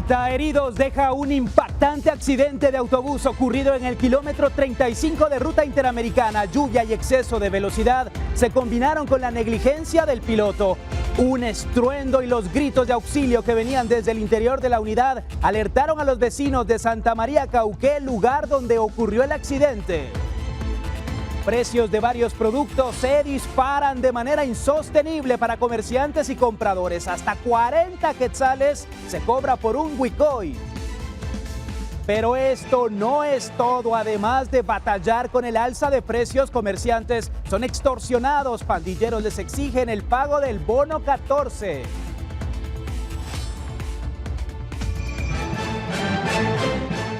30 heridos deja un impactante accidente de autobús ocurrido en el kilómetro 35 de ruta interamericana. Lluvia y exceso de velocidad se combinaron con la negligencia del piloto. Un estruendo y los gritos de auxilio que venían desde el interior de la unidad alertaron a los vecinos de Santa María Cauqué, lugar donde ocurrió el accidente. Precios de varios productos se disparan de manera insostenible para comerciantes y compradores. Hasta 40 quetzales se cobra por un huicoy. Pero esto no es todo. Además de batallar con el alza de precios, comerciantes son extorsionados. Pandilleros les exigen el pago del bono 14.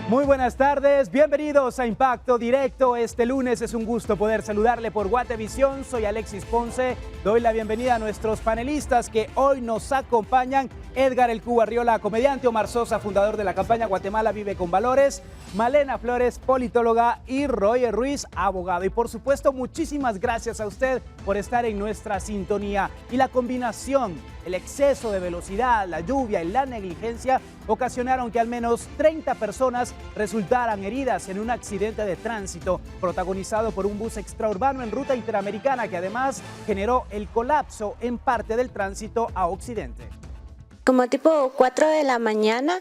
Muy buenas tardes, bienvenidos a Impacto Directo. Este lunes es un gusto poder saludarle por Guatevisión. Soy Alexis Ponce, doy la bienvenida a nuestros panelistas que hoy nos acompañan. Edgar El Cubo Arriola, comediante; Omar Sosa, fundador de la campaña Guatemala Vive con Valores; Malena Flores, politóloga; y Roger Ruiz, abogado. Y por supuesto, muchísimas gracias a usted por estar en nuestra sintonía. Y la combinación, el exceso de velocidad, la lluvia y la negligencia ocasionaron que al menos 30 personas resultaran heridas en un accidente de tránsito protagonizado por un bus extraurbano en ruta interamericana que además generó el colapso en parte del tránsito a Occidente. Como tipo 4 de la mañana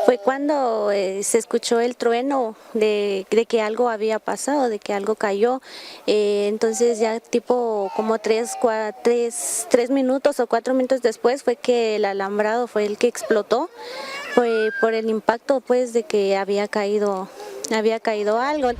fue cuando se escuchó el trueno de que algo había pasado, de que algo cayó. Entonces ya tipo como 3 minutos o 4 minutos después fue que el alambrado fue el que explotó. Fue por el impacto pues de que había caído algo.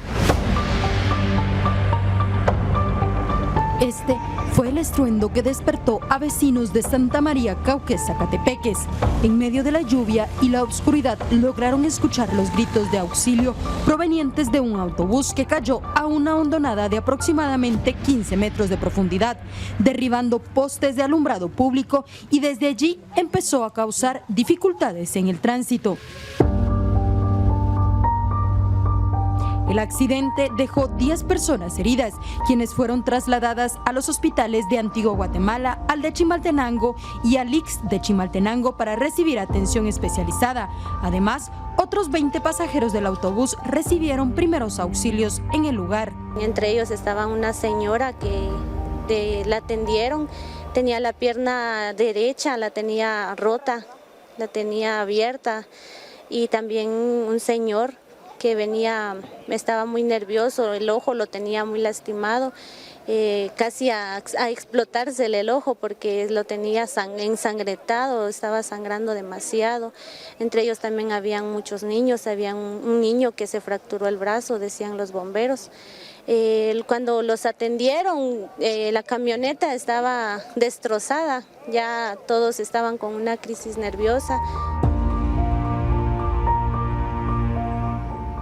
Este fue el estruendo que despertó a vecinos de Santa María Cauqué, Zacatepeques. En medio de la lluvia y la oscuridad lograron escuchar los gritos de auxilio provenientes de un autobús que cayó a una hondonada de aproximadamente 15 metros de profundidad, derribando postes de alumbrado público, y desde allí empezó a causar dificultades en el tránsito. El accidente dejó 10 personas heridas, quienes fueron trasladadas a los hospitales de Antigua Guatemala, al de Chimaltenango y al ICS de Chimaltenango para recibir atención especializada. Además, otros 20 pasajeros del autobús recibieron primeros auxilios en el lugar. Entre ellos estaba una señora que la atendieron, tenía la pierna derecha, la tenía rota, la tenía abierta, y también un señor que estaba muy nervioso, el ojo lo tenía muy lastimado, casi a explotársele el ojo porque lo tenía ensangretado, estaba sangrando demasiado. Entre ellos también habían muchos niños, había un niño que se fracturó el brazo, decían los bomberos. Cuando los atendieron, la camioneta estaba destrozada, ya todos estaban con una crisis nerviosa.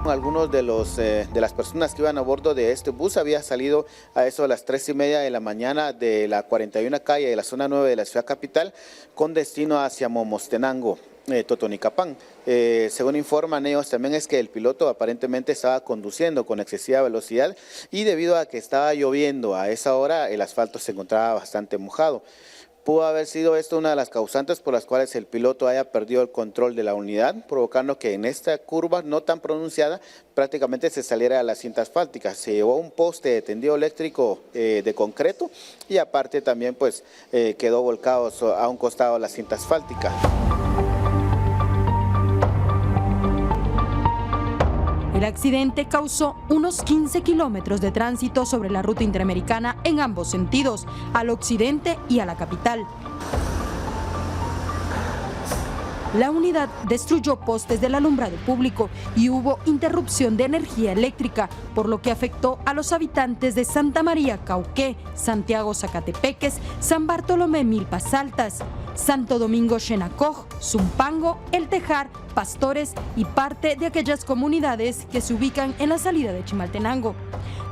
Algunos de las personas que iban a bordo de este bus había salido a eso a las 3:30 de la mañana de la 41 calle de la zona 9 de la ciudad capital con destino hacia Momostenango, Totonicapán. Según informan ellos, también es que el piloto aparentemente estaba conduciendo con excesiva velocidad y debido a que estaba lloviendo a esa hora el asfalto se encontraba bastante mojado. Pudo haber sido esto una de las causantes por las cuales el piloto haya perdido el control de la unidad, provocando que en esta curva no tan pronunciada prácticamente se saliera a la cinta asfáltica. Se llevó un poste de tendido eléctrico de concreto y aparte también pues quedó volcado a un costado de la cinta asfáltica. El accidente causó unos 15 kilómetros de tránsito sobre la ruta interamericana en ambos sentidos, al occidente y a la capital. La unidad destruyó postes del alumbrado público y hubo interrupción de energía eléctrica, por lo que afectó a los habitantes de Santa María Cauqué, Santiago Zacatepeques, San Bartolomé Milpas Altas, Santo Domingo Xenacoj, Zumpango, El Tejar, Pastores y parte de aquellas comunidades que se ubican en la salida de Chimaltenango.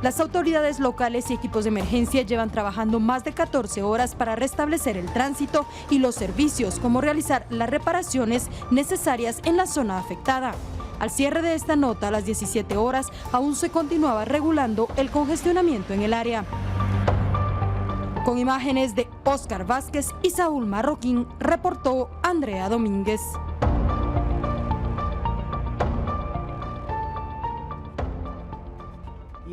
Las autoridades locales y equipos de emergencia llevan trabajando más de 14 horas para restablecer el tránsito y los servicios, como realizar las reparaciones necesarias en la zona afectada. Al cierre de esta nota, a las 17 horas, aún se continuaba regulando el congestionamiento en el área. Con imágenes de Óscar Vázquez y Saúl Marroquín, reportó Andrea Domínguez.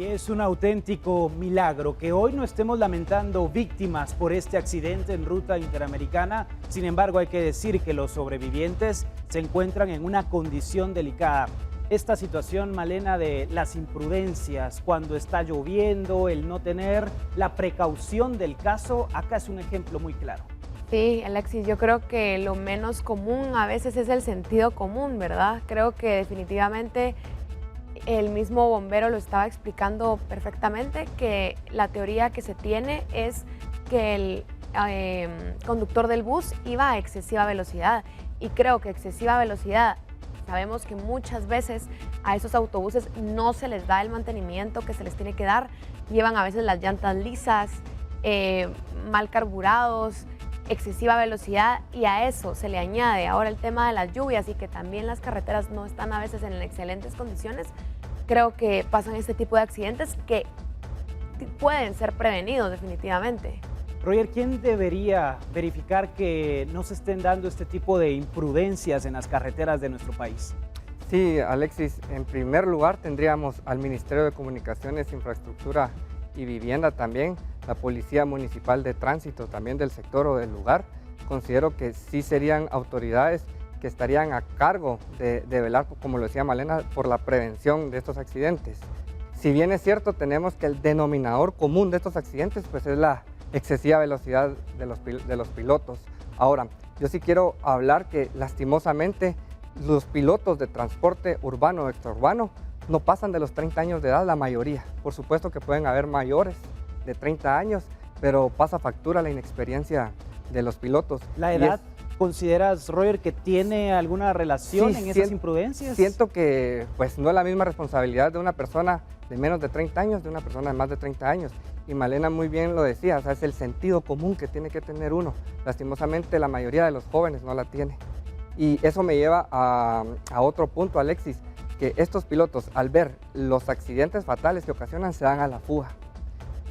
Y es un auténtico milagro que hoy no estemos lamentando víctimas por este accidente en ruta interamericana. Sin embargo, hay que decir que los sobrevivientes se encuentran en una condición delicada. Esta situación, Malena, de las imprudencias cuando está lloviendo, el no tener la precaución del caso, acá es un ejemplo muy claro. Sí, Alexis, yo creo que lo menos común a veces es el sentido común, ¿verdad? Creo que definitivamente el mismo bombero lo estaba explicando perfectamente, que la teoría que se tiene es que el conductor del bus iba a excesiva velocidad, y creo que excesiva velocidad, sabemos que muchas veces a esos autobuses no se les da el mantenimiento que se les tiene que dar, llevan a veces las llantas lisas, mal carburados, excesiva velocidad, y a eso se le añade ahora el tema de las lluvias y que también las carreteras no están a veces en excelentes condiciones. Creo que pasan este tipo de accidentes que pueden ser prevenidos definitivamente. Roger, ¿quién debería verificar que no se estén dando este tipo de imprudencias en las carreteras de nuestro país? Sí, Alexis, en primer lugar tendríamos al Ministerio de Comunicaciones, Infraestructura y Vivienda también, la Policía Municipal de Tránsito también del sector o del lugar. Considero que sí serían autoridades que estarían a cargo de velar, como lo decía Malena, por la prevención de estos accidentes. Si bien es cierto, tenemos que el denominador común de estos accidentes pues es la excesiva velocidad de los pilotos. Ahora, yo sí quiero hablar que lastimosamente los pilotos de transporte urbano o extraurbano no pasan de los 30 años de edad, la mayoría. Por supuesto que pueden haber mayores de 30 años, pero pasa factura la inexperiencia de los pilotos. ¿La edad consideras, Roger, que tiene alguna relación en esas imprudencias? Siento que pues no es la misma responsabilidad de una persona de menos de 30 años de una persona de más de 30 años. Y Malena muy bien lo decía, o sea, es el sentido común que tiene que tener uno. Lastimosamente la mayoría de los jóvenes no la tiene. Y eso me lleva a otro punto, Alexis, que estos pilotos al ver los accidentes fatales que ocasionan se dan a la fuga.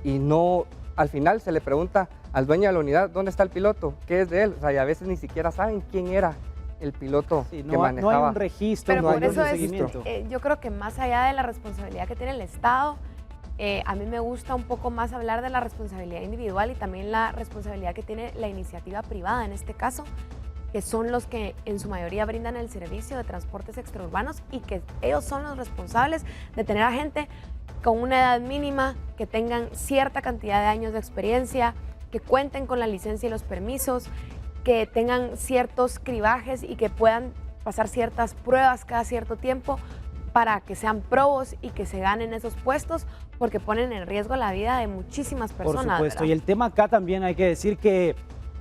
Y no, al final se le pregunta al dueño de la unidad, ¿dónde está el piloto? ¿Qué es de él? O sea, y a veces ni siquiera saben quién era el piloto que manejaba. No hay un registro, pero no hay por eso un seguimiento. Yo creo que más allá de la responsabilidad que tiene el Estado, a mí me gusta un poco más hablar de la responsabilidad individual y también la responsabilidad que tiene la iniciativa privada en este caso, que son los que en su mayoría brindan el servicio de transportes extraurbanos y que ellos son los responsables de tener a gente con una edad mínima, que tengan cierta cantidad de años de experiencia, que cuenten con la licencia y los permisos, que tengan ciertos cribajes y que puedan pasar ciertas pruebas cada cierto tiempo para que sean probos y que se ganen esos puestos, porque ponen en riesgo la vida de muchísimas personas. Por supuesto, ¿verdad? y el tema acá también hay que decir que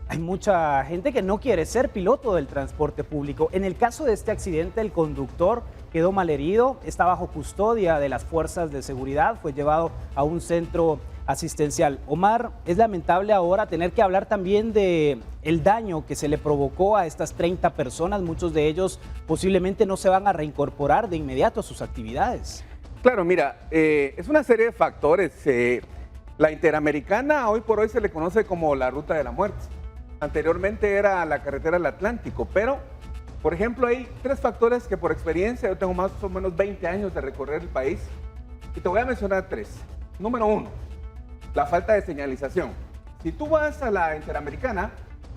hay mucha gente que no quiere ser piloto del transporte público. En el caso de este accidente, el conductor quedó malherido, está bajo custodia de las fuerzas de seguridad, fue llevado a un centro asistencial. Omar, es lamentable ahora tener que hablar también de el daño que se le provocó a estas 30 personas. Muchos de ellos posiblemente no se van a reincorporar de inmediato a sus actividades. Claro, mira, es una serie de factores. La Interamericana hoy por hoy se le conoce como la ruta de la muerte. Anteriormente era la carretera del Atlántico, pero, por ejemplo, hay tres factores que por experiencia, yo tengo más o menos 20 años de recorrer el país, y te voy a mencionar tres. Número uno, la falta de señalización. Si tú vas a la Interamericana,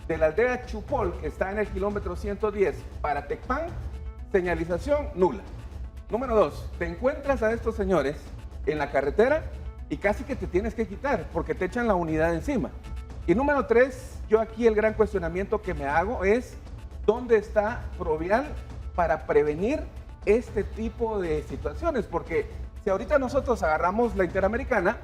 de la aldea Chupol, que está en el kilómetro 110, para Tecpan, señalización nula. Número dos, te encuentras a estos señores en la carretera y casi que te tienes que quitar porque te echan la unidad encima. Y número tres, yo aquí el gran cuestionamiento que me hago es ¿dónde está Provial para prevenir este tipo de situaciones? Porque si ahorita nosotros agarramos la Interamericana,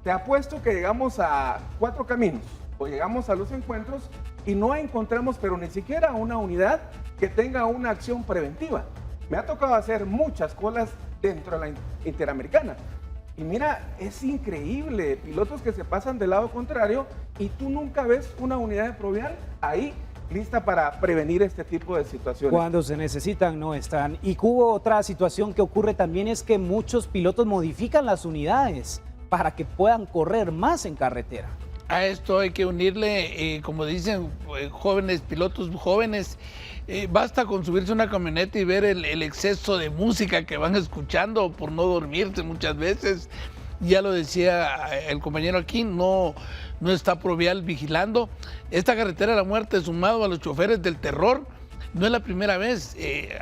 te apuesto que llegamos a 4 caminos o llegamos a los encuentros y no encontramos, pero ni siquiera una unidad que tenga una acción preventiva. Me ha tocado hacer muchas colas dentro de la Interamericana. Y mira, es increíble, pilotos que se pasan del lado contrario y tú nunca ves una unidad de Provial ahí lista para prevenir este tipo de situaciones. Cuando se necesitan no están. Y hubo otra situación que ocurre también, es que muchos pilotos modifican las unidades para que puedan correr más en carretera. A esto hay que unirle, como dicen jóvenes, pilotos jóvenes, basta con subirse a una camioneta y ver el exceso de música que van escuchando por no dormirse muchas veces. ya lo decía el compañero aquí, no está Provial vigilando. Esta carretera de la muerte, sumado a los choferes del terror, no es la primera vez.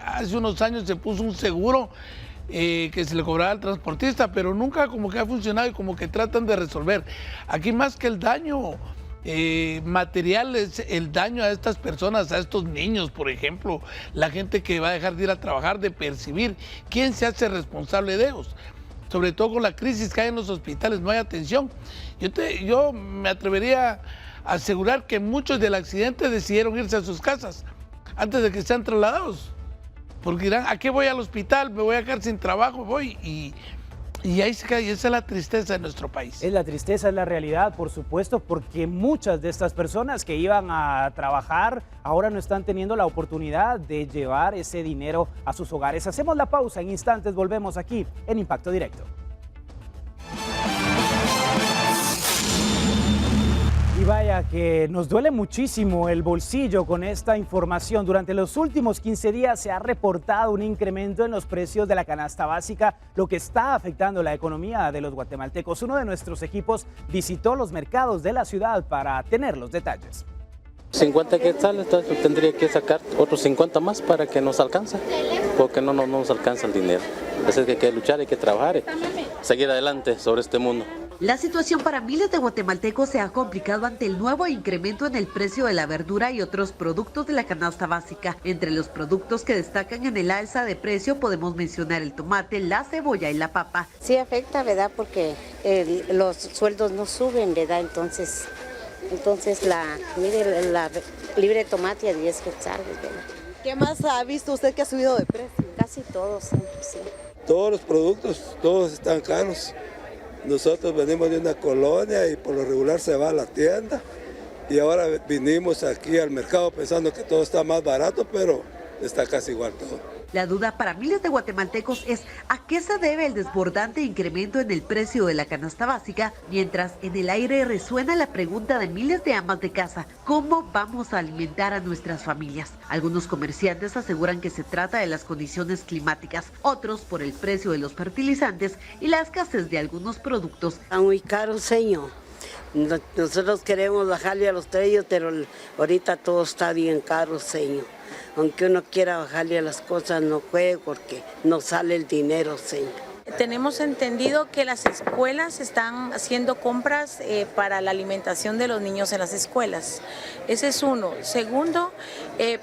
Hace unos años se puso un seguro que se le cobraba al transportista, pero nunca como que ha funcionado y como que tratan de resolver. Aquí más que el daño material es el daño a estas personas, a estos niños, por ejemplo, la gente que va a dejar de ir a trabajar, de percibir quién se hace responsable de ellos. Sobre todo con la crisis que hay en los hospitales, no hay atención. Yo me atrevería a asegurar que muchos del accidente decidieron irse a sus casas antes de que sean trasladados. Porque dirán, ¿a qué voy al hospital? Me voy a quedar sin trabajo, voy. Y ahí se cae, esa es la tristeza de nuestro país. Es la tristeza, es la realidad, por supuesto, porque muchas de estas personas que iban a trabajar ahora no están teniendo la oportunidad de llevar ese dinero a sus hogares. Hacemos la pausa, en instantes volvemos aquí en Impacto Directo. Y vaya que nos duele muchísimo el bolsillo con esta información. Durante los últimos 15 días se ha reportado un incremento en los precios de la canasta básica, lo que está afectando la economía de los guatemaltecos. Uno de nuestros equipos visitó los mercados de la ciudad para tener los detalles. 50 quetzales, entonces tendría que sacar otros 50 más para que nos alcance, porque no nos alcanza el dinero. Así que hay que luchar, hay que trabajar, seguir adelante sobre este mundo. La situación para miles de guatemaltecos se ha complicado ante el nuevo incremento en el precio de la verdura y otros productos de la canasta básica. Entre los productos que destacan en el alza de precio podemos mencionar el tomate, la cebolla y la papa. Sí afecta, ¿verdad? Porque los sueldos no suben, ¿verdad? Entonces la libre de tomate a 10 quetzales, ¿verdad? ¿Qué más ha visto usted que ha subido de precio? Casi todos, sí. Todos los productos, todos están caros. Nosotros venimos de una colonia y por lo regular se va a la tienda y ahora vinimos aquí al mercado pensando que todo está más barato, pero está casi igual todo. La duda para miles de guatemaltecos es ¿a qué se debe el desbordante incremento en el precio de la canasta básica? Mientras en el aire resuena la pregunta de miles de amas de casa, ¿cómo vamos a alimentar a nuestras familias? Algunos comerciantes aseguran que se trata de las condiciones climáticas, otros por el precio de los fertilizantes y la escasez de algunos productos. Está muy caro, señor. Nosotros queremos bajarle a los precios, pero ahorita todo está bien caro, señor. Aunque uno quiera bajarle a las cosas, no puede porque no sale el dinero, señor. Tenemos entendido que las escuelas están haciendo compras para la alimentación de los niños en las escuelas. Ese es uno. Segundo,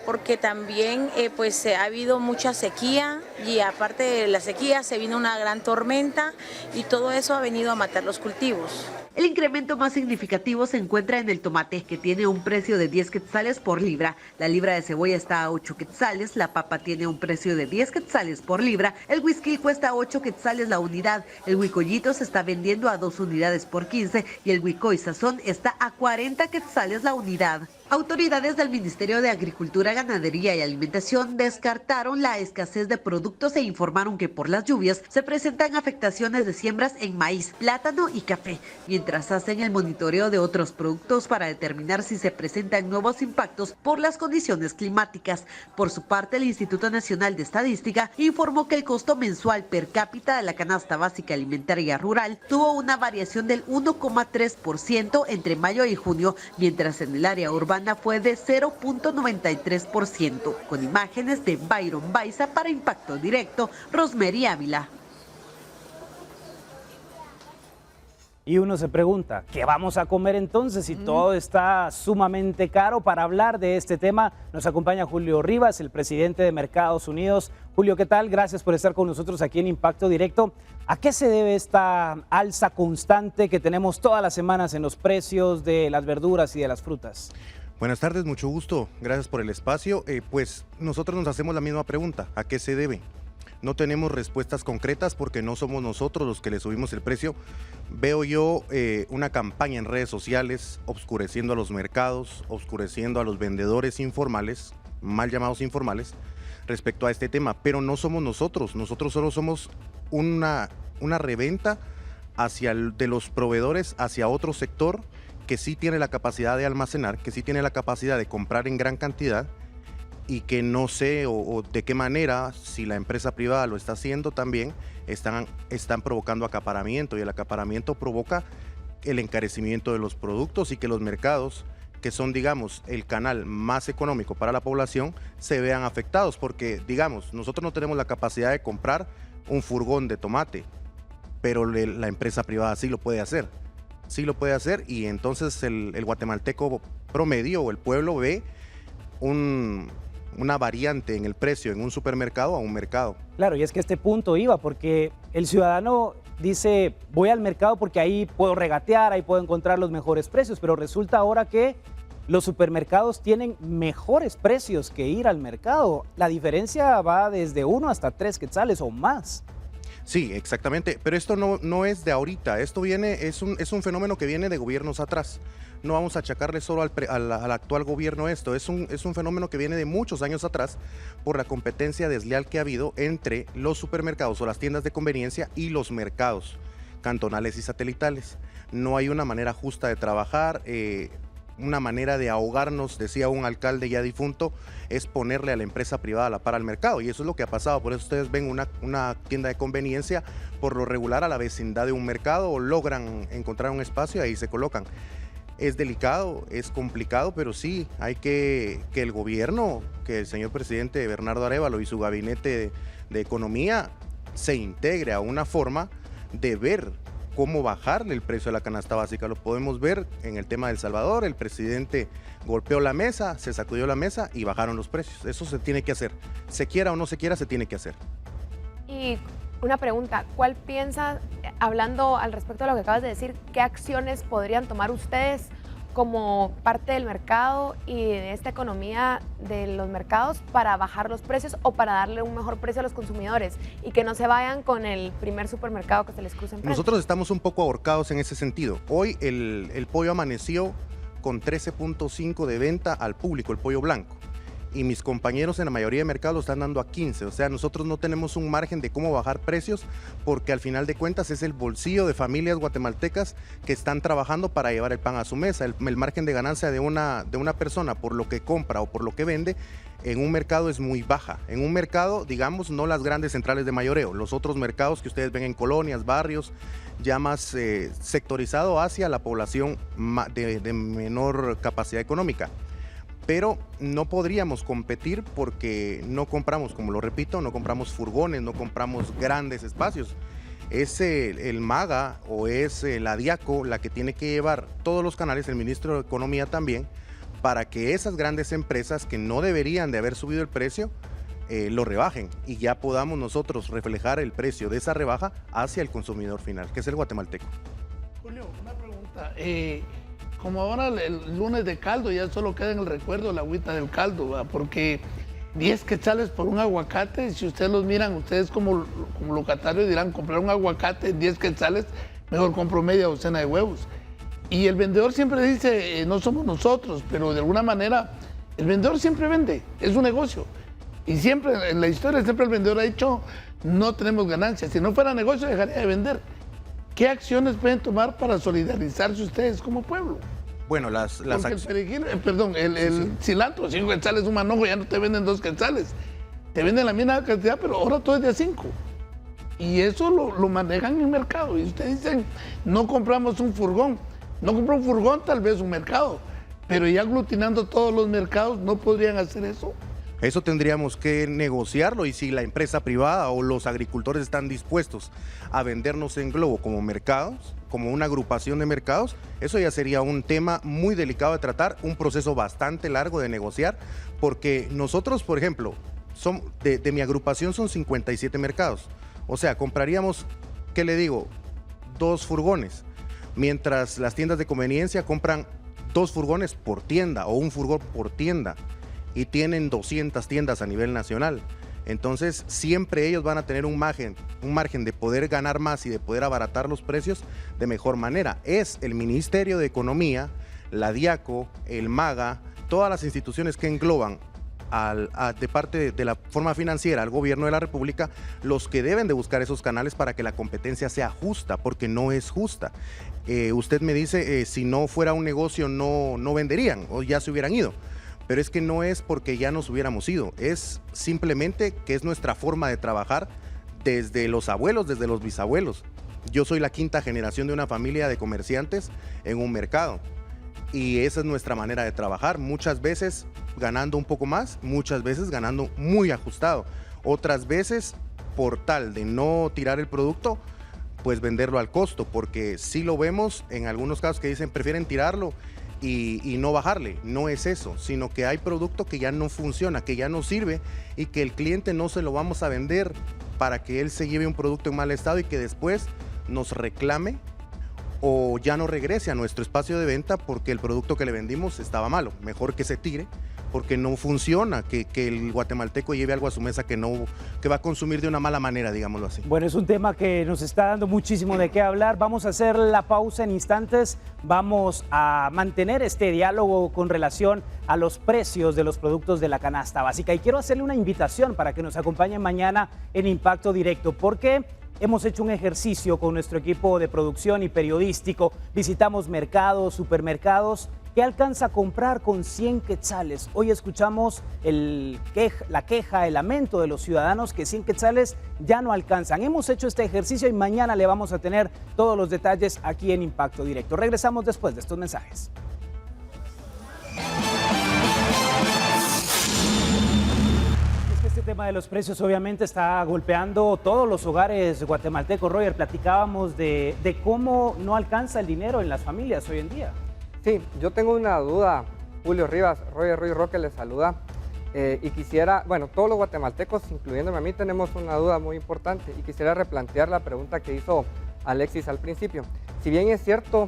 porque también ha habido mucha sequía y aparte de la sequía se vino una gran tormenta y todo eso ha venido a matar los cultivos. El incremento más significativo se encuentra en el tomate, que tiene un precio de 10 quetzales por libra. La libra de cebolla está a 8 quetzales, la papa tiene un precio de 10 quetzales por libra, el whisky cuesta 8 quetzales la unidad, el huicollito se está vendiendo a 2 unidades por 15 y el huicoy sazón está a 40 quetzales la unidad. Autoridades del Ministerio de Agricultura, Ganadería y Alimentación descartaron la escasez de productos e informaron que por las lluvias se presentan afectaciones de siembras en maíz, plátano y café, mientras hacen el monitoreo de otros productos para determinar si se presentan nuevos impactos por las condiciones climáticas. Por su parte, el Instituto Nacional de Estadística informó que el costo mensual per cápita de la canasta básica alimentaria rural tuvo una variación del 1,3% entre mayo y junio, mientras en el área urbana fue de 0,93%. Con imágenes de Byron Baiza para Impacto Directo, Rosemary Ávila. Y uno se pregunta, ¿qué vamos a comer entonces si todo está sumamente caro? Para hablar de este tema nos acompaña Julio Rivas, el presidente de Mercados Unidos. Julio, ¿qué tal? Gracias por estar con nosotros aquí en Impacto Directo. ¿A qué se debe esta alza constante que tenemos todas las semanas en los precios de las verduras y de las frutas? Buenas tardes, mucho gusto. Gracias por el espacio. Pues nosotros nos hacemos la misma pregunta, ¿a qué se debe? No tenemos respuestas concretas porque no somos nosotros los que le subimos el precio. Veo yo una campaña en redes sociales obscureciendo a los mercados, obscureciendo a los vendedores informales, mal llamados informales, respecto a este tema. Pero no somos nosotros solo somos una reventa de los proveedores hacia otro sector que sí tiene la capacidad de almacenar, que sí tiene la capacidad de comprar en gran cantidad y que no sé o de qué manera, si la empresa privada lo está haciendo también, están provocando acaparamiento, y el acaparamiento provoca el encarecimiento de los productos y que los mercados, que son, digamos, el canal más económico para la población, se vean afectados, porque, digamos, nosotros no tenemos la capacidad de comprar un furgón de tomate, pero la empresa privada sí lo puede hacer. Sí lo puede hacer, y entonces el guatemalteco promedio o el pueblo ve una variante en el precio en un supermercado a un mercado. Claro, y es que este punto iba, porque el ciudadano dice, voy al mercado porque ahí puedo regatear, ahí puedo encontrar los mejores precios, pero resulta ahora que los supermercados tienen mejores precios que ir al mercado. La diferencia va desde 1 hasta 3 quetzales o más. Sí, exactamente, pero esto no es de ahorita, esto es un fenómeno que viene de gobiernos atrás. No vamos a achacarle solo al actual gobierno esto, es un fenómeno que viene de muchos años atrás por la competencia desleal que ha habido entre los supermercados o las tiendas de conveniencia y los mercados cantonales y satelitales. No hay una manera justa de trabajar, una manera de ahogarnos, decía un alcalde ya difunto, es ponerle a la empresa privada a la par al mercado, y eso es lo que ha pasado. Por eso ustedes ven una tienda de conveniencia por lo regular a la vecindad de un mercado, o logran encontrar un espacio y ahí se colocan. Es delicado, es complicado, pero sí, hay que el gobierno, que el señor presidente Bernardo Arévalo y su gabinete de economía se integre a una forma de ver cómo bajarle el precio de la canasta básica. Lo podemos ver en el tema de El Salvador, el presidente golpeó la mesa, se sacudió la mesa y bajaron los precios. Eso se tiene que hacer, se quiera o no se quiera, se tiene que hacer. Y una pregunta, ¿cuál piensa, hablando al respecto de lo que acabas de decir, qué acciones podrían tomar ustedes como parte del mercado y de esta economía de los mercados para bajar los precios o para darle un mejor precio a los consumidores y que no se vayan con el primer supermercado que se les cruce enfrente? Nosotros estamos un poco ahorcados en ese sentido. Hoy el pollo amaneció con 13.5 de venta al público, el pollo blanco. Y mis compañeros en la mayoría de mercados lo están dando a 15. O sea, nosotros no tenemos un margen de cómo bajar precios, porque al final de cuentas es el bolsillo de familias guatemaltecas que están trabajando para llevar el pan a su mesa. El margen de ganancia de una persona por lo que compra o por lo que vende en un mercado es muy baja. En un mercado, digamos, no las grandes centrales de mayoreo, los otros mercados que ustedes ven en colonias, barrios, ya más sectorizado hacia la población de menor capacidad económica. Pero no podríamos competir porque no compramos, como lo repito, no compramos furgones, no compramos grandes espacios. Es el MAGA o es la DIACO la que tiene que llevar todos los canales, el ministro de Economía también, para que esas grandes empresas que no deberían de haber subido el precio, lo rebajen y ya podamos nosotros reflejar el precio de esa rebaja hacia el consumidor final, que es el guatemalteco. Julio, una pregunta. Como ahora el lunes de caldo, ya solo queda en el recuerdo la agüita del caldo, ¿verdad? Porque 10 quetzales por un aguacate, si ustedes los miran, ustedes como locatarios dirán, comprar un aguacate 10 quetzales, mejor compro media docena de huevos. Y el vendedor siempre dice, no somos nosotros, pero de alguna manera el vendedor siempre vende, es un negocio. Y siempre, en la historia, siempre el vendedor ha dicho, no tenemos ganancias, si no fuera negocio dejaría de vender. ¿Qué acciones pueden tomar para solidarizarse ustedes como pueblo? Bueno, las el cilantro, 5 quetzales un manojo, ya no te venden 2 quetzales. Te venden la misma cantidad, pero ahora todo es de a 5. Y eso lo manejan en el mercado. Y ustedes dicen, no compramos un furgón. No compró un furgón, tal vez un mercado. Pero ya aglutinando todos los mercados, ¿no podrían hacer eso? Eso tendríamos que negociarlo, y si la empresa privada o los agricultores están dispuestos a vendernos en globo como mercados, como una agrupación de mercados, eso ya sería un tema muy delicado de tratar, un proceso bastante largo de negociar, porque nosotros, por ejemplo, de mi agrupación son 57 mercados. O sea, compraríamos, ¿qué le digo? 2 furgones, mientras las tiendas de conveniencia compran 2 furgones por tienda o un furgón por tienda. Y tienen 200 tiendas a nivel nacional. Entonces siempre ellos van a tener un margen de poder ganar más y de poder abaratar los precios de mejor manera. Es el Ministerio de Economía, la DIACO, el MAGA, todas las instituciones que engloban de parte de la forma financiera al gobierno de la República, los que deben de buscar esos canales para que la competencia sea justa, porque no es justa. Usted me dice, si no fuera un negocio no venderían o ya se hubieran ido. pero es que no es porque ya nos hubiéramos ido, es simplemente que es nuestra forma de trabajar desde los abuelos, desde los bisabuelos. Yo soy la quinta generación de una familia de comerciantes en un mercado y esa es nuestra manera de trabajar, muchas veces ganando un poco más, muchas veces ganando muy ajustado, otras veces por tal de no tirar el producto, pues venderlo al costo, porque sí lo vemos en algunos casos que dicen prefieren tirarlo y no bajarle. No es eso, sino que hay producto que ya no funciona, que ya no sirve y que el cliente no se lo vamos a vender para que él se lleve un producto en mal estado y que después nos reclame o ya no regrese a nuestro espacio de venta porque el producto que le vendimos estaba malo. Mejor que se tire porque no funciona, que el guatemalteco lleve algo a su mesa que va a consumir de una mala manera, digámoslo así. Bueno, es un tema que nos está dando muchísimo de qué hablar. Vamos a hacer la pausa en instantes. Vamos a mantener este diálogo con relación a los precios de los productos de la canasta básica. Y quiero hacerle una invitación para que nos acompañen mañana en Impacto Directo, porque hemos hecho un ejercicio con nuestro equipo de producción y periodístico. Visitamos mercados, supermercados. ¿Qué alcanza a comprar con 100 quetzales? Hoy escuchamos la queja, el lamento de los ciudadanos que 100 quetzales ya no alcanzan. Hemos hecho este ejercicio y mañana le vamos a tener todos los detalles aquí en Impacto Directo. Regresamos después de estos mensajes. Este tema de los precios obviamente está golpeando todos los hogares guatemaltecos. Roger, platicábamos de cómo no alcanza el dinero en las familias hoy en día. Sí, yo tengo una duda, Julio Rivas, Roger Ruiz Roque les saluda y quisiera, bueno, todos los guatemaltecos, incluyéndome a mí, tenemos una duda muy importante y quisiera replantear la pregunta que hizo Alexis al principio. Si bien es cierto,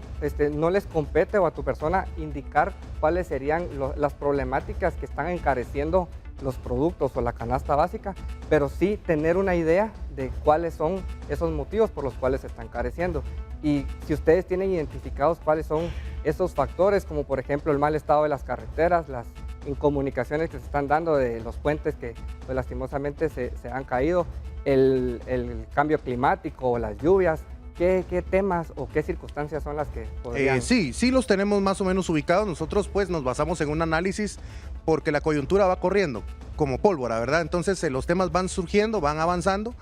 no les compete o a tu persona indicar cuáles serían las problemáticas que están encareciendo los productos o la canasta básica, pero sí tener una idea de cuáles son esos motivos por los cuales se están encareciendo. Y si ustedes tienen identificados cuáles son esos factores, como por ejemplo el mal estado de las carreteras, las incomunicaciones que se están dando de los puentes que pues, lastimosamente se han caído, el cambio climático o las lluvias, ¿qué temas o qué circunstancias son las que podrían...? Sí los tenemos más o menos ubicados. Nosotros pues nos basamos en un análisis porque la coyuntura va corriendo como pólvora, ¿verdad? Entonces los temas van surgiendo, van avanzando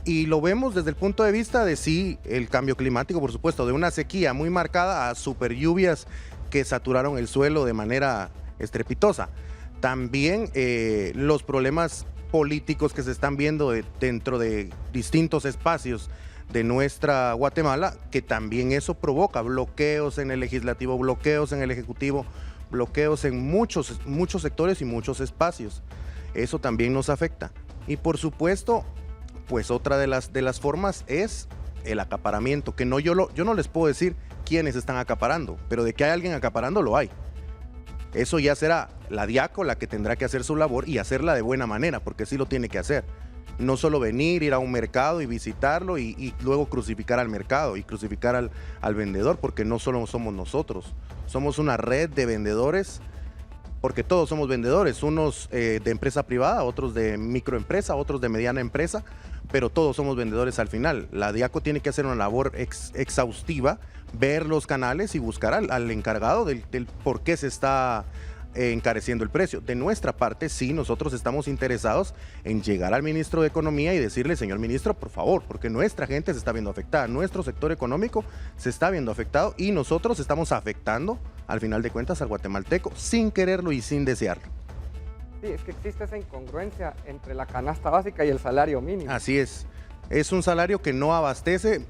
y lo vemos desde el punto de vista de sí, el cambio climático, por supuesto, de una sequía muy marcada a super lluvias que saturaron el suelo de manera estrepitosa. También los problemas políticos que se están viendo dentro de distintos espacios de nuestra Guatemala, que también eso provoca bloqueos en el legislativo, bloqueos en el ejecutivo, bloqueos en muchos sectores y muchos espacios. Eso también nos afecta. Y por supuesto, pues otra de las formas es el acaparamiento, que yo no les puedo decir quiénes están acaparando, pero de que hay alguien acaparando, lo hay. Eso ya será la DIACO la que tendrá que hacer su labor y hacerla de buena manera, porque sí lo tiene que hacer. No solo ir a un mercado y visitarlo y luego crucificar al mercado y crucificar al vendedor, porque no solo somos nosotros, somos una red de vendedores, porque todos somos vendedores, unos de empresa privada, otros de microempresa, otros de mediana empresa, pero todos somos vendedores al final. La DIACO tiene que hacer una labor exhaustiva, ver los canales y buscar al encargado del por qué se está encareciendo el precio. De nuestra parte, sí, nosotros estamos interesados en llegar al ministro de Economía y decirle, señor ministro, por favor, porque nuestra gente se está viendo afectada, nuestro sector económico se está viendo afectado y nosotros estamos afectando, al final de cuentas, al guatemalteco sin quererlo y sin desearlo. Sí, es que existe esa incongruencia entre la canasta básica y el salario mínimo. Así es un salario que no abastecerá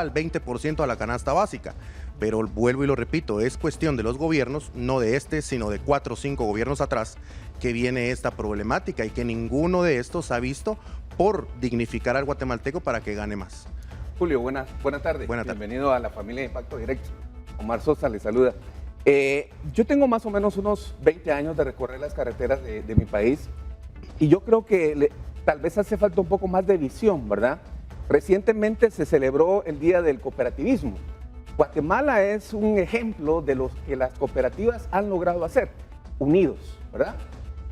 al 20% a la canasta básica. Pero vuelvo y lo repito, es cuestión de los gobiernos, no de sino de 4 o 5 gobiernos atrás, que viene esta problemática y que ninguno de estos ha visto por dignificar al guatemalteco para que gane más. Julio, buenas tardes. Bienvenido a la familia de Impacto Directo. Omar Sosa le saluda. Yo tengo más o menos unos 20 años de recorrer las carreteras de mi país y yo creo que tal vez hace falta un poco más de visión, ¿verdad? Recientemente se celebró el Día del Cooperativismo. Guatemala es un ejemplo de lo que las cooperativas han logrado hacer, unidos, ¿verdad?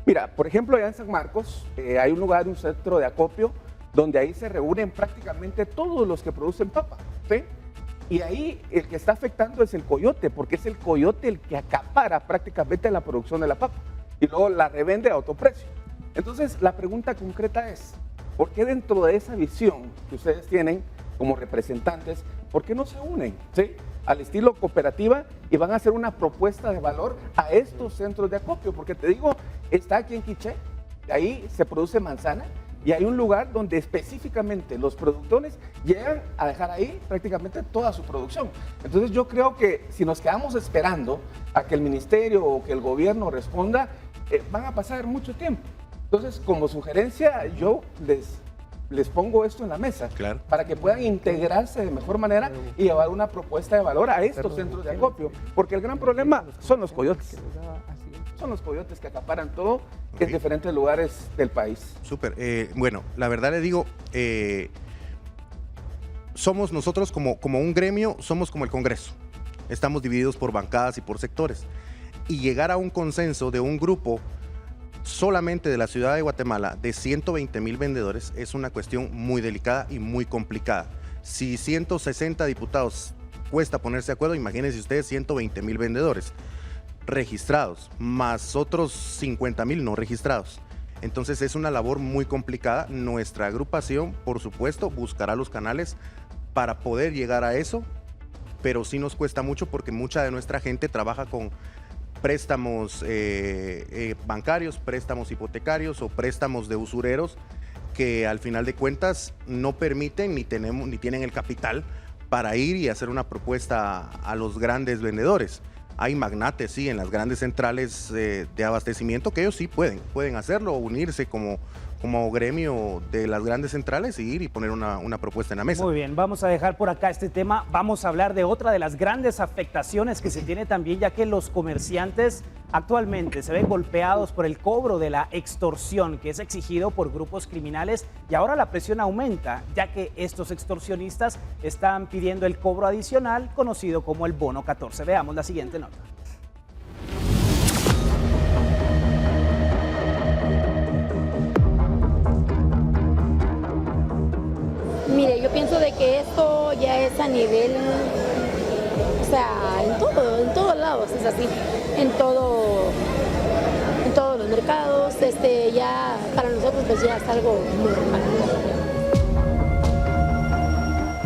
Mira, por ejemplo, allá en San Marcos hay un lugar, un centro de acopio, donde ahí se reúnen prácticamente todos los que producen papa, ¿sí? Y ahí el que está afectando es el coyote, porque es el coyote el que acapara prácticamente la producción de la papa y luego la revende a otro precio. Entonces, la pregunta concreta es, ¿por qué dentro de esa visión que ustedes tienen como representantes, por qué no se unen, ¿sí?, al estilo cooperativa y van a hacer una propuesta de valor a estos centros de acopio? Porque te digo, está aquí en Quiché, ahí se produce manzana, y hay un lugar donde específicamente los productores llegan a dejar ahí prácticamente toda su producción. Entonces yo creo que si nos quedamos esperando a que el ministerio o que el gobierno responda, van a pasar mucho tiempo. Entonces, como sugerencia, yo les pongo esto en la mesa, claro, para que puedan integrarse de mejor manera y llevar una propuesta de valor a estos centros de acopio, porque el gran problema son los coyotes. Son los coyotes que acaparan todo en diferentes lugares del país. Súper. Bueno, la verdad le digo, somos nosotros como un gremio, somos como el Congreso. Estamos divididos por bancadas y por sectores. Y llegar a un consenso de un grupo solamente de la ciudad de Guatemala de 120,000 vendedores es una cuestión muy delicada y muy complicada. Si 160 diputados cuesta ponerse de acuerdo, imagínense ustedes 120,000 vendedores registrados, más otros 50,000 no registrados. Entonces es una labor muy complicada. Nuestra agrupación, por supuesto, buscará los canales para poder llegar a eso, pero sí nos cuesta mucho porque mucha de nuestra gente trabaja con préstamos bancarios, préstamos hipotecarios o préstamos de usureros que al final de cuentas no permiten ni tienen el capital para ir y hacer una propuesta a los grandes vendedores. Hay magnates, sí, en las grandes centrales de abastecimiento que ellos sí pueden hacerlo, unirse como gremio de las grandes centrales y ir y poner una propuesta en la mesa. Muy bien, vamos a dejar por acá este tema. Vamos a hablar de otra de las grandes afectaciones que se tiene también, ya que los comerciantes actualmente se ven golpeados por el cobro de la extorsión que es exigido por grupos criminales, y ahora la presión aumenta, ya que estos extorsionistas están pidiendo el cobro adicional conocido como el bono 14. Veamos la siguiente nota. Mire, yo pienso de que esto ya es a nivel, o sea, en todos lados es así, en todos los mercados, ya para nosotros pues ya es algo normal.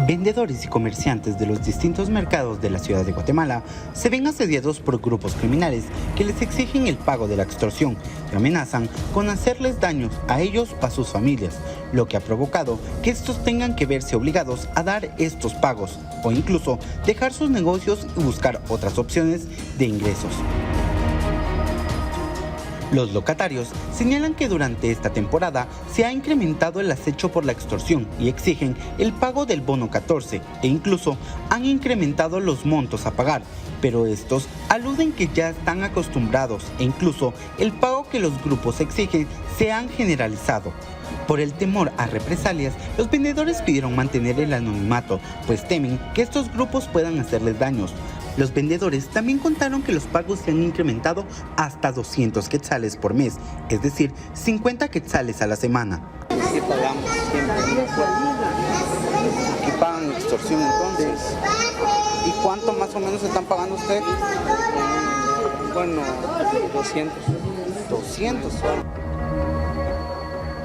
Vendedores y comerciantes de los distintos mercados de la ciudad de Guatemala se ven asediados por grupos criminales que les exigen el pago de la extorsión y amenazan con hacerles daños a ellos o a sus familias, lo que ha provocado que estos tengan que verse obligados a dar estos pagos o incluso dejar sus negocios y buscar otras opciones de ingresos. Los locatarios señalan que durante esta temporada se ha incrementado el acecho por la extorsión y exigen el pago del bono 14 e incluso han incrementado los montos a pagar, pero estos aluden que ya están acostumbrados e incluso el pago que los grupos exigen se han generalizado. Por el temor a represalias, los vendedores pidieron mantener el anonimato, pues temen que estos grupos puedan hacerles daños. Los vendedores también contaron que los pagos se han incrementado hasta 200 quetzales por mes, es decir, 50 quetzales a la semana. ¿Qué pagamos siempre? ¿Qué pagan extorsión entonces? ¿Y cuánto más o menos están pagando ustedes? Bueno, 200. 200 solo.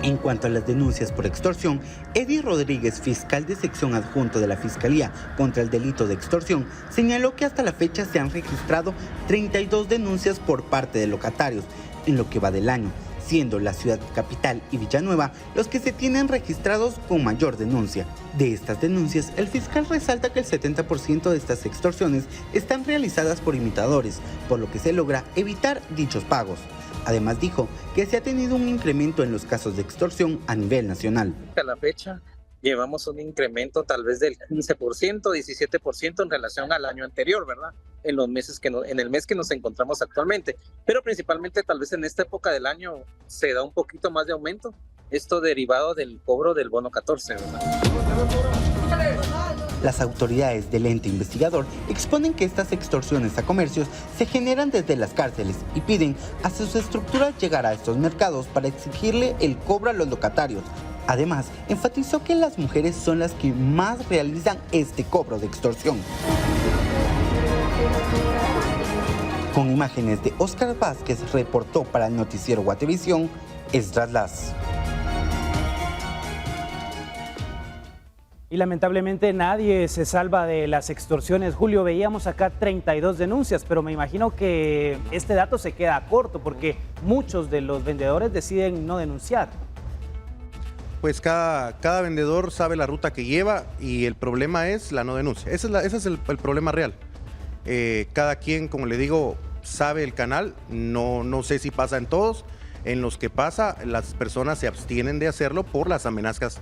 En cuanto a las denuncias por extorsión, Eddie Rodríguez, fiscal de sección adjunto de la Fiscalía contra el delito de extorsión, señaló que hasta la fecha se han registrado 32 denuncias por parte de locatarios en lo que va del año, siendo la ciudad capital y Villanueva los que se tienen registrados con mayor denuncia. De estas denuncias, el fiscal resalta que el 70% de estas extorsiones están realizadas por imitadores, por lo que se logra evitar dichos pagos. Además dijo que se ha tenido un incremento en los casos de extorsión a nivel nacional. A la fecha llevamos un incremento tal vez del 15%, 17% en relación al año anterior, ¿verdad? En el mes que nos encontramos actualmente. Pero principalmente tal vez en esta época del año se da un poquito más de aumento. Esto derivado del cobro del bono 14, ¿verdad? Las autoridades del ente investigador exponen que estas extorsiones a comercios se generan desde las cárceles y piden a sus estructuras llegar a estos mercados para exigirle el cobro a los locatarios, Además, enfatizó que las mujeres son las que más realizan este cobro de extorsión. Con imágenes de Óscar Vázquez, reportó para el noticiero Guatevisión, Esdras Las. Y lamentablemente nadie se salva de las extorsiones. Julio, veíamos acá 32 denuncias, pero me imagino que este dato se queda corto porque muchos de los vendedores deciden no denunciar. Pues cada vendedor sabe la ruta que lleva y el problema es la no denuncia. Ese es el problema real. Cada quien, como le digo, sabe el canal. No sé si pasa en todos. En los que pasa, las personas se abstienen de hacerlo por las amenazas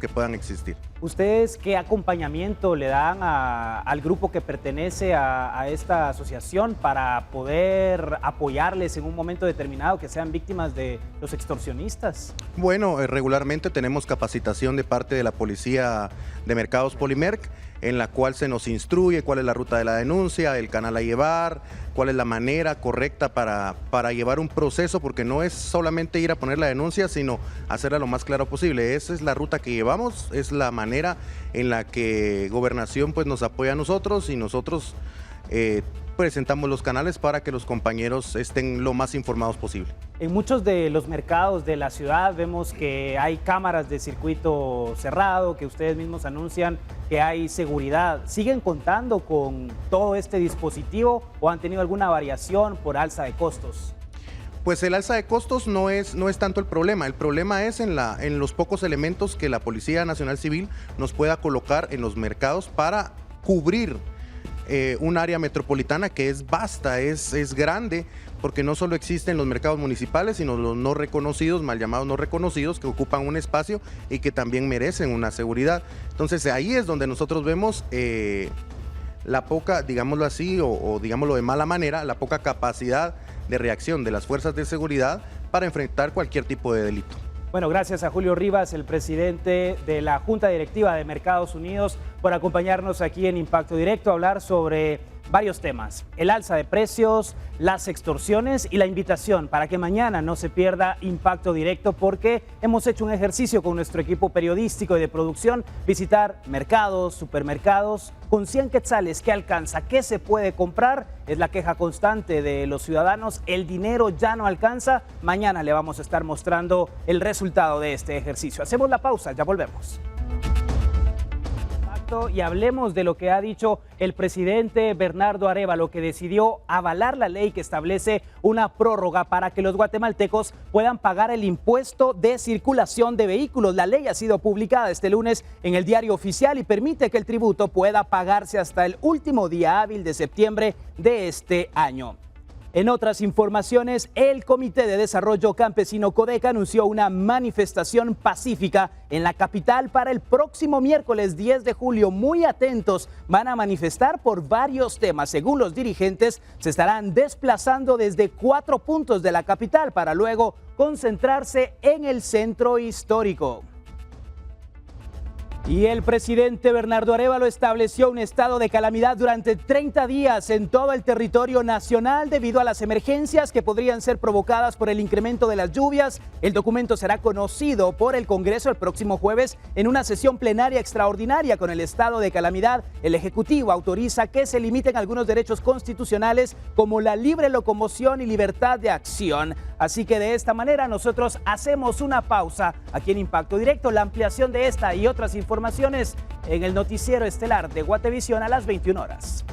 que puedan existir. ¿Ustedes qué acompañamiento le dan al grupo que pertenece a esta asociación para poder apoyarles en un momento determinado que sean víctimas de los extorsionistas? Bueno, regularmente tenemos capacitación de parte de la Policía de Mercados Polimerc, en la cual se nos instruye cuál es la ruta de la denuncia, el canal a llevar, cuál es la manera correcta para llevar un proceso, porque no es solamente ir a poner la denuncia, sino hacerla lo más claro posible. Esa es la ruta que llevamos, es la manera en la que Gobernación pues, nos apoya a nosotros y nosotros presentamos los canales para que los compañeros estén lo más informados posible. En muchos de los mercados de la ciudad vemos que hay cámaras de circuito cerrado, que ustedes mismos anuncian que hay seguridad. ¿Siguen contando con todo este dispositivo o han tenido alguna variación por alza de costos? Pues el alza de costos no es tanto el problema es en los pocos elementos que la Policía Nacional Civil nos pueda colocar en los mercados para cubrir un área metropolitana que es vasta, es grande, porque no solo existen los mercados municipales, sino los no reconocidos, mal llamados no reconocidos, que ocupan un espacio y que también merecen una seguridad. Entonces ahí es donde nosotros vemos la poca, digámoslo así, o digámoslo de mala manera, la poca capacidad de reacción de las fuerzas de seguridad para enfrentar cualquier tipo de delito. Bueno, gracias a Julio Rivas, el presidente de la Junta Directiva de Mercados Unidos, por acompañarnos aquí en Impacto Directo a hablar sobre varios temas: el alza de precios, las extorsiones y la invitación para que mañana no se pierda Impacto Directo, porque hemos hecho un ejercicio con nuestro equipo periodístico y de producción, visitar mercados, supermercados. Con 100 quetzales, ¿qué alcanza? ¿Qué se puede comprar? Es la queja constante de los ciudadanos. El dinero ya no alcanza. Mañana le vamos a estar mostrando el resultado de este ejercicio. Hacemos la pausa, ya volvemos. Y hablemos de lo que ha dicho el presidente Bernardo Arévalo, que decidió avalar la ley que establece una prórroga para que los guatemaltecos puedan pagar el impuesto de circulación de vehículos. La ley ha sido publicada este lunes en el Diario Oficial y permite que el tributo pueda pagarse hasta el último día hábil de septiembre de este año. En otras informaciones, el Comité de Desarrollo Campesino Codeca anunció una manifestación pacífica en la capital para el próximo miércoles 10 de julio. Muy atentos, van a manifestar por varios temas. Según los dirigentes, se estarán desplazando desde 4 puntos de la capital para luego concentrarse en el centro histórico. Y el presidente Bernardo Arévalo estableció un estado de calamidad durante 30 días en todo el territorio nacional debido a las emergencias que podrían ser provocadas por el incremento de las lluvias. El documento será conocido por el Congreso el próximo jueves en una sesión plenaria extraordinaria. Con el estado de calamidad, el Ejecutivo autoriza que se limiten algunos derechos constitucionales como la libre locomoción y libertad de acción. Así que de esta manera nosotros hacemos una pausa aquí en Impacto Directo. La ampliación de esta y otras informaciones en el noticiero estelar de Guatevisión a las 21 horas.